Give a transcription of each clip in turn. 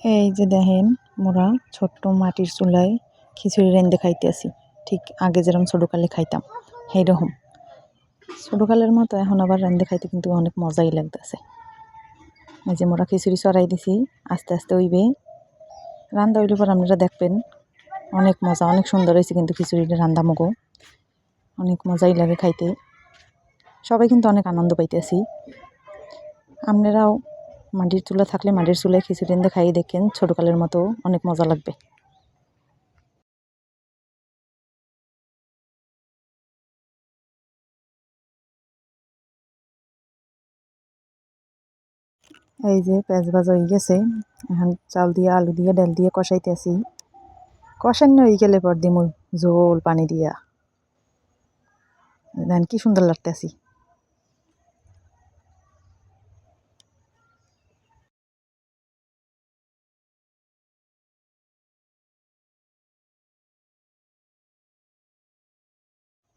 এই যে দেখেন মোরা ছোট্ট মাটির চুলায় খিচুড়ি রাইন্দা খাইতেছি। ঠিক আগে যেরকম ছোটকালে খাইতাম সেইরকম ছোটকালের মতো এখন আবার রাইন্দা খাইতে কিন্তু অনেক মজাই লাগতেছে। এই যে মোরা খিচুড়ি চড়াই দিছি, আস্তে আস্তে হইবে। রান্না হইলে পর আপনারা দেখবেন অনেক মজা, অনেক সুন্দর হয়েছে কিন্তু খিচুড়িটা রান্না মগো অনেক মজাই লাগে খাইতে। সবাই কিন্তু অনেক আনন্দ পাইতেছি। আপনারাও মাটির চুলা থাকলে মাটির চুলায় খিচুড়ি রাইন্দা খাইয়ে দেখেন, ছোটকালের মতো অনেক মজা লাগবে। এই যে পেঁয়াজ ভাজা হয়ে গেছে, এখন চাল দিয়ে আলু দিয়ে ডাল দিয়ে কষাইতেছি। কষান্য হয়ে গেলে পর দিমু ঝোল পানি দিয়া, দেখেন কি সুন্দর লাগতেছি।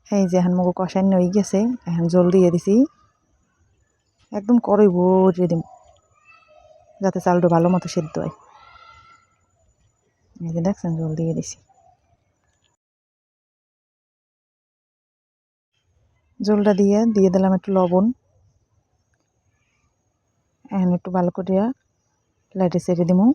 এই যে এখন মগো কষান্য হয়ে গেছে, এখন জল দিয়ে দিছি। একদম করই ভরে দিম যাতে চালটা ভালো মতো সেদ্ধ হয়। এই যে দেখছেন জল দিয়ে দিছি। জলটা দিয়ে দিলাম একটু লবণ। এখন একটু ভালো করে লাইটে ছেড়ে দিমু।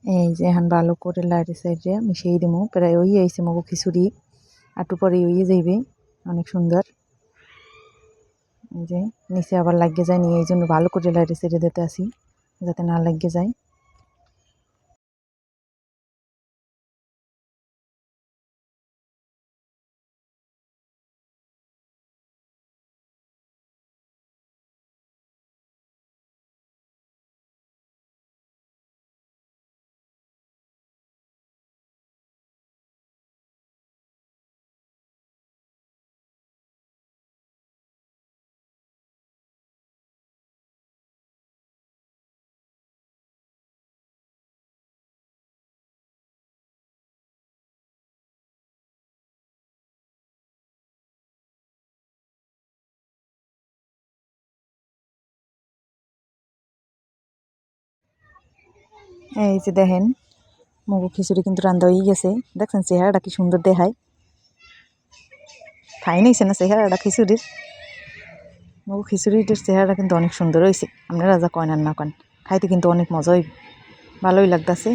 এই যে এখন ভালো করে লাইটে সাইডে মিশিয়ে দিমু। প্রায় ওই আইছে মগো খিচুড়ি, একটু পরে ওই যাইবে অনেক সুন্দর। এই যে নিচে আবার লাগিয়ে যায় নিয়ে, এই জন্য ভালো করে লাইটে ছেড়ে দিতে আসি যাতে না লাগিয়ে যায়। এই যে দেখেন মগু খিচুড়ি কিন্তু রান্না হয়ে গেছে। দেখছেন চেহারাটা কি সুন্দর দেখায়, ফাইন হয়েছে না চেহারাটা খিচুড়ির? মগু খিচুড়িটার চেহারাটা কিন্তু অনেক সুন্দর হয়েছে। আপনারা যা কয়েন আর না কয়েন, খাইতে কিন্তু অনেক মজাই ভালোই লাগতেছে।